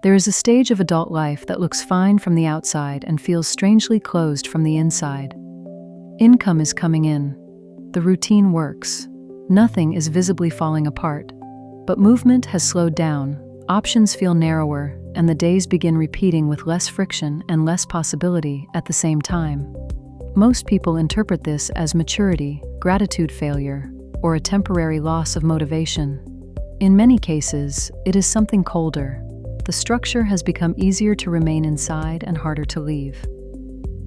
There is a stage of adult life that looks fine from the outside and feels strangely closed from the inside. Income is coming in. The routine works. Nothing is visibly falling apart. But movement has slowed down, options feel narrower, and the days begin repeating with less friction and less possibility at the same time. Most people interpret this as maturity, gratitude failure, or a temporary loss of motivation. In many cases, it is something colder. The structure has become easier to remain inside and harder to leave.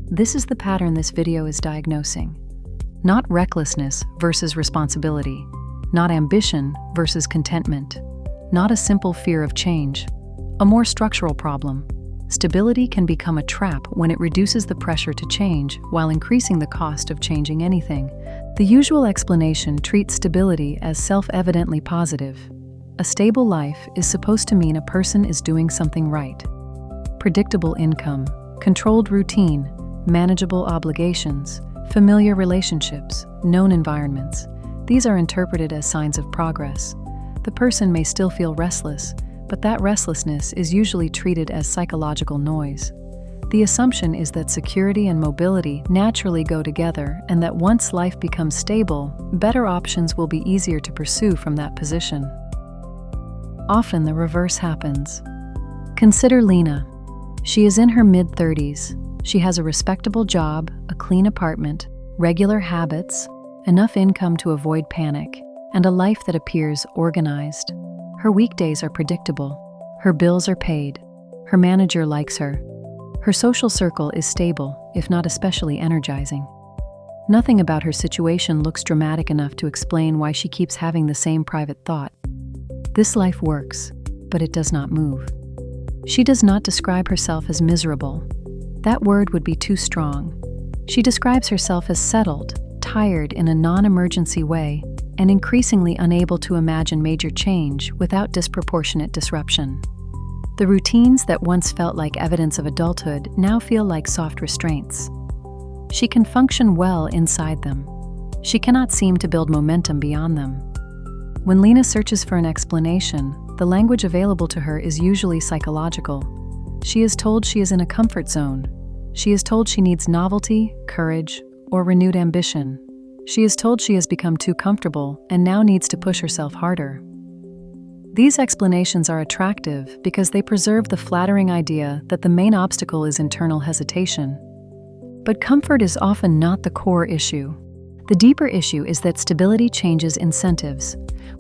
This is the pattern this video is diagnosing. Not recklessness versus responsibility. Not ambition versus contentment. Not a simple fear of change. A more structural problem. Stability can become a trap when it reduces the pressure to change while increasing the cost of changing anything. The usual explanation treats stability as self-evidently positive. A stable life is supposed to mean a person is doing something right. Predictable income, controlled routine, manageable obligations, familiar relationships, known environments. These are interpreted as signs of progress. The person may still feel restless, but that restlessness is usually treated as psychological noise. The assumption is that security and mobility naturally go together and that once life becomes stable, better options will be easier to pursue from that position. Often the reverse happens. Consider Lena. She is in her mid-30s. She has a respectable job, a clean apartment, regular habits, enough income to avoid panic, and a life that appears organized. Her weekdays are predictable. Her bills are paid. Her manager likes her. Her social circle is stable, if not especially energizing. Nothing about her situation looks dramatic enough to explain why she keeps having the same private thought. This life works, but it does not move. She does not describe herself as miserable. That word would be too strong. She describes herself as settled, tired in a non-emergency way, and increasingly unable to imagine major change without disproportionate disruption. The routines that once felt like evidence of adulthood now feel like soft restraints. She can function well inside them. She cannot seem to build momentum beyond them. When Lena searches for an explanation, the language available to her is usually psychological. She is told she is in a comfort zone. She is told she needs novelty, courage, or renewed ambition. She is told she has become too comfortable and now needs to push herself harder. These explanations are attractive because they preserve the flattering idea that the main obstacle is internal hesitation. But comfort is often not the core issue. The deeper issue is that stability changes incentives.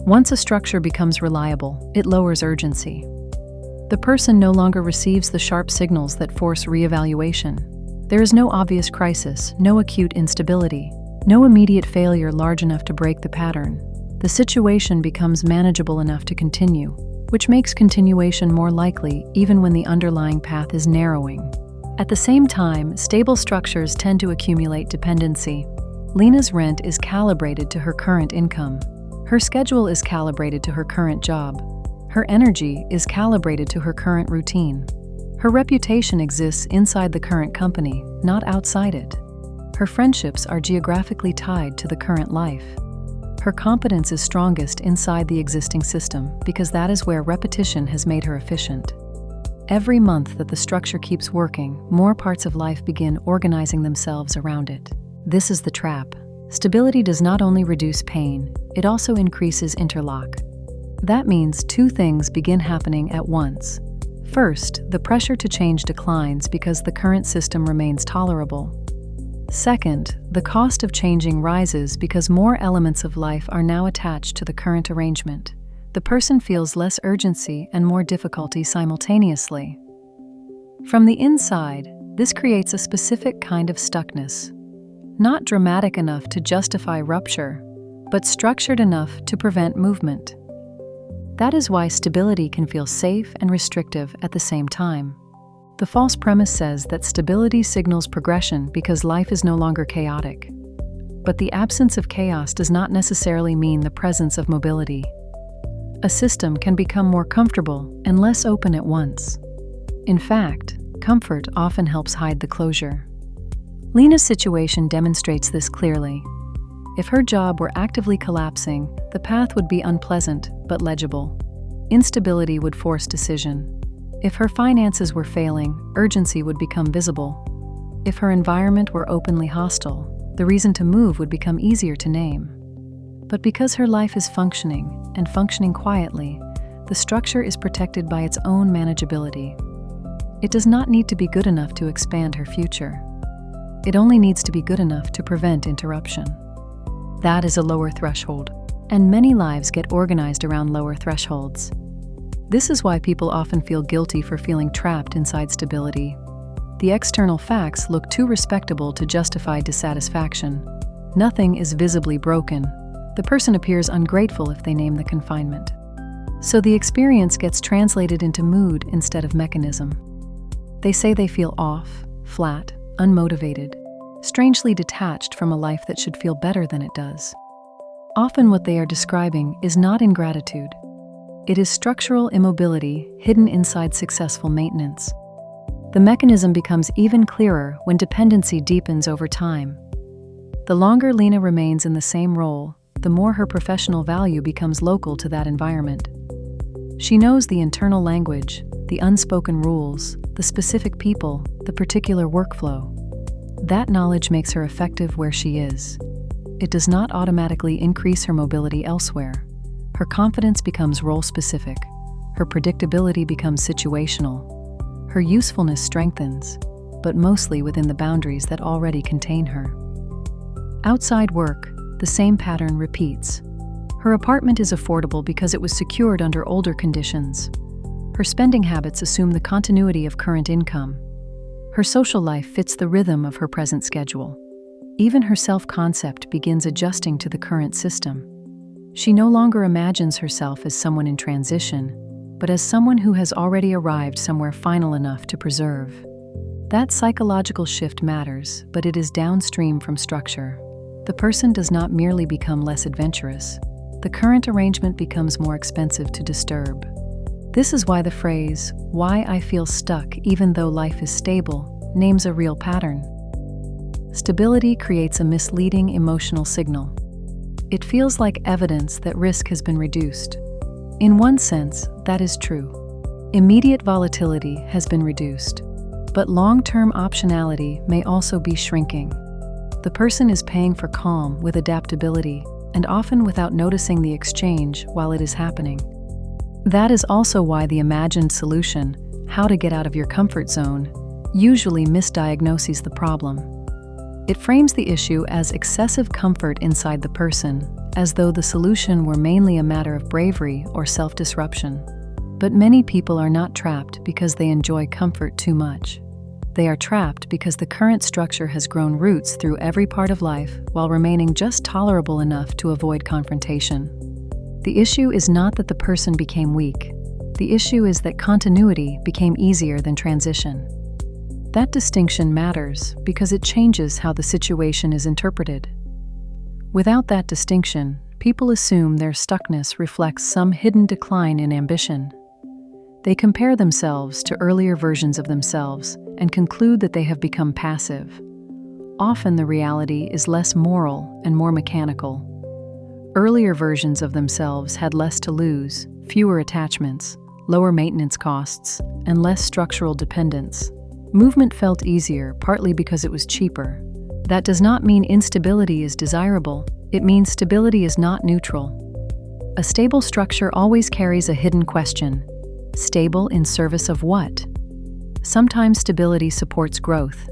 Once a structure becomes reliable, it lowers urgency. The person no longer receives the sharp signals that force reevaluation. There is no obvious crisis, no acute instability, no immediate failure large enough to break the pattern. The situation becomes manageable enough to continue, which makes continuation more likely even when the underlying path is narrowing. At the same time, stable structures tend to accumulate dependency. Lena's rent is calibrated to her current income. Her schedule is calibrated to her current job. Her energy is calibrated to her current routine. Her reputation exists inside the current company, not outside it. Her friendships are geographically tied to the current life. Her competence is strongest inside the existing system because that is where repetition has made her efficient. Every month that the structure keeps working, more parts of life begin organizing themselves around it. This is the trap. Stability does not only reduce pain, it also increases interlock. That means two things begin happening at once. First, the pressure to change declines because the current system remains tolerable. Second, the cost of changing rises because more elements of life are now attached to the current arrangement. The person feels less urgency and more difficulty simultaneously. From the inside, this creates a specific kind of stuckness. Not dramatic enough to justify rupture, but structured enough to prevent movement. That is why stability can feel safe and restrictive at the same time. The false premise says that stability signals progression because life is no longer chaotic. But the absence of chaos does not necessarily mean the presence of mobility. A system can become more comfortable and less open at once. In fact, comfort often helps hide the closure. Lena's situation demonstrates this clearly. If her job were actively collapsing, the path would be unpleasant but legible. Instability would force decision. If her finances were failing, urgency would become visible. If her environment were openly hostile, the reason to move would become easier to name. But because her life is functioning, and functioning quietly, the structure is protected by its own manageability. It does not need to be good enough to expand her future. It only needs to be good enough to prevent interruption. That is a lower threshold, and many lives get organized around lower thresholds. This is why people often feel guilty for feeling trapped inside stability. The external facts look too respectable to justify dissatisfaction. Nothing is visibly broken. The person appears ungrateful if they name the confinement. So the experience gets translated into mood instead of mechanism. They say they feel off, flat, unmotivated, strangely detached from a life that should feel better than it does. Often what they are describing is not ingratitude. It is structural immobility hidden inside successful maintenance. The mechanism becomes even clearer when dependency deepens over time. The longer Lena remains in the same role, the more her professional value becomes local to that environment. She knows the internal language, the unspoken rules, the specific people, the particular workflow. That knowledge makes her effective where she is. It does not automatically increase her mobility elsewhere. Her confidence becomes role-specific. Her predictability becomes situational. Her usefulness strengthens, but mostly within the boundaries that already contain her. Outside work, the same pattern repeats. Her apartment is affordable because it was secured under older conditions. Her spending habits assume the continuity of current income. Her social life fits the rhythm of her present schedule. Even her self-concept begins adjusting to the current system. She no longer imagines herself as someone in transition, but as someone who has already arrived somewhere final enough to preserve. That psychological shift matters, but it is downstream from structure. The person does not merely become less adventurous. The current arrangement becomes more expensive to disturb. This is why the phrase, "why I feel stuck even though life is stable," names a real pattern. Stability creates a misleading emotional signal. It feels like evidence that risk has been reduced. In one sense, that is true. Immediate volatility has been reduced, but long-term optionality may also be shrinking. The person is paying for calm with adaptability, and often without noticing the exchange while it is happening. That is also why the imagined solution, how to get out of your comfort zone, usually misdiagnoses the problem. It frames the issue as excessive comfort inside the person, as though the solution were mainly a matter of bravery or self-disruption. But many people are not trapped because they enjoy comfort too much. They are trapped because the current structure has grown roots through every part of life while remaining just tolerable enough to avoid confrontation. The issue is not that the person became weak. The issue is that continuity became easier than transition. That distinction matters because it changes how the situation is interpreted. Without that distinction, people assume their stuckness reflects some hidden decline in ambition. They compare themselves to earlier versions of themselves and conclude that they have become passive. Often the reality is less moral and more mechanical. Earlier versions of themselves had less to lose, fewer attachments, lower maintenance costs, and less structural dependence. Movement felt easier, partly because it was cheaper. That does not mean instability is desirable. It means stability is not neutral. A stable structure always carries a hidden question. Stable in service of what? Sometimes stability supports growth.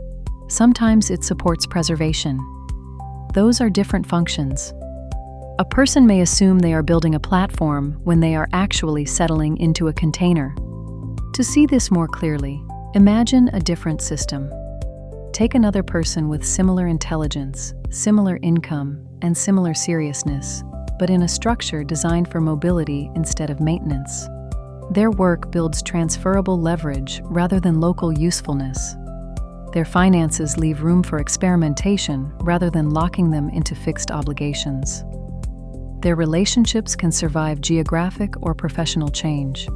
Sometimes it supports preservation. Those are different functions. A person may assume they are building a platform when they are actually settling into a container. To see this more clearly, imagine a different system. Take another person with similar intelligence, similar income, and similar seriousness, but in a structure designed for mobility instead of maintenance. Their work builds transferable leverage rather than local usefulness. Their finances leave room for experimentation rather than locking them into fixed obligations. Their relationships can survive geographic or professional change.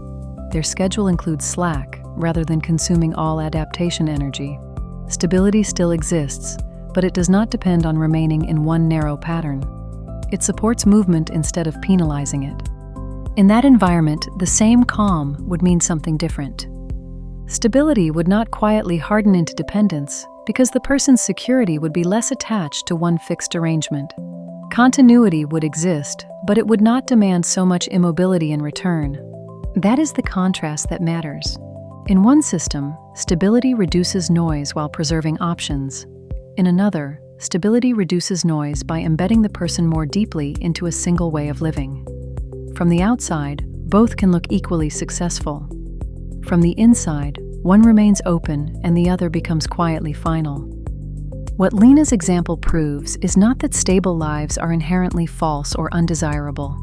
Their schedule includes slack rather than consuming all adaptation energy. Stability still exists, but it does not depend on remaining in one narrow pattern. It supports movement instead of penalizing it. In that environment, the same calm would mean something different. Stability would not quietly harden into dependence because the person's security would be less attached to one fixed arrangement. Continuity would exist, but it would not demand so much immobility in return. That is the contrast that matters. In one system, stability reduces noise while preserving options. In another, stability reduces noise by embedding the person more deeply into a single way of living. From the outside, both can look equally successful. From the inside, one remains open and the other becomes quietly final. What Lena's example proves is not that stable lives are inherently false or undesirable.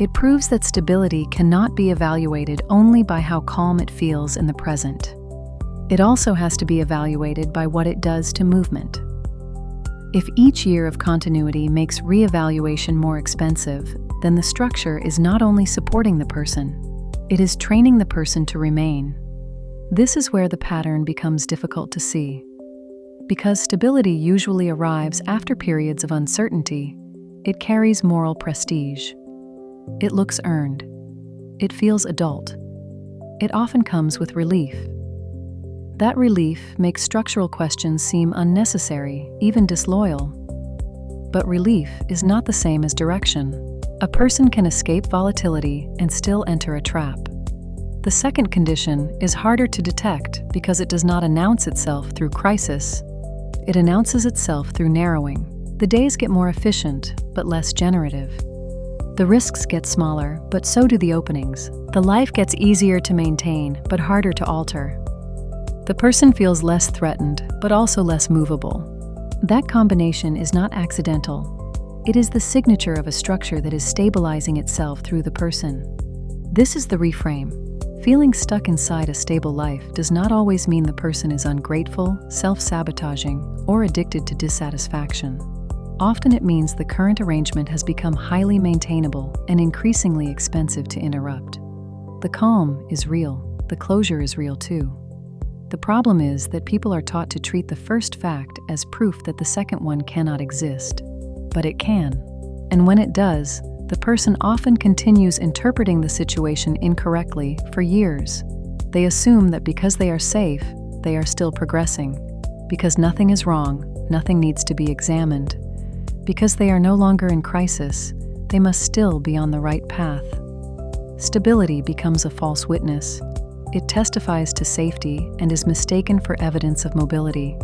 It proves that stability cannot be evaluated only by how calm it feels in the present. It also has to be evaluated by what it does to movement. If each year of continuity makes reevaluation more expensive, then the structure is not only supporting the person, it is training the person to remain. This is where the pattern becomes difficult to see. Because stability usually arrives after periods of uncertainty, it carries moral prestige. It looks earned. It feels adult. It often comes with relief. That relief makes structural questions seem unnecessary, even disloyal. But relief is not the same as direction. A person can escape volatility and still enter a trap. The second condition is harder to detect because it does not announce itself through crisis. It announces itself through narrowing. The days get more efficient, but less generative. The risks get smaller, but so do the openings. The life gets easier to maintain, but harder to alter. The person feels less threatened, but also less movable. That combination is not accidental. It is the signature of a structure that is stabilizing itself through the person. This is the reframe. Feeling stuck inside a stable life does not always mean the person is ungrateful, self-sabotaging, or addicted to dissatisfaction. Often it means the current arrangement has become highly maintainable and increasingly expensive to interrupt. The calm is real. The closure is real too. The problem is that people are taught to treat the first fact as proof that the second one cannot exist. But it can. And when it does, the person often continues interpreting the situation incorrectly for years. They assume that because they are safe, they are still progressing. Because nothing is wrong, nothing needs to be examined. Because they are no longer in crisis, they must still be on the right path. Stability becomes a false witness. It testifies to safety and is mistaken for evidence of mobility.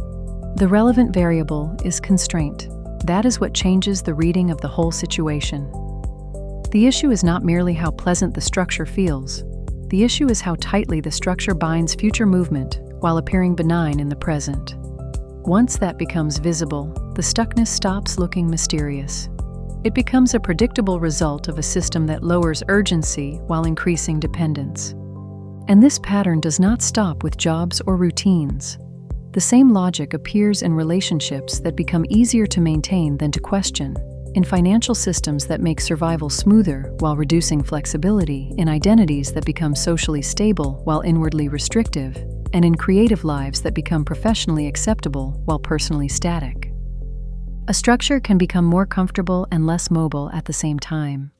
The relevant variable is constraint. That is what changes the reading of the whole situation. The issue is not merely how pleasant the structure feels. The issue is how tightly the structure binds future movement while appearing benign in the present. Once that becomes visible, the stuckness stops looking mysterious. It becomes a predictable result of a system that lowers urgency while increasing dependence. And this pattern does not stop with jobs or routines. The same logic appears in relationships that become easier to maintain than to question, in financial systems that make survival smoother while reducing flexibility, in identities that become socially stable while inwardly restrictive, and in creative lives that become professionally acceptable while personally static. A structure can become more comfortable and less mobile at the same time.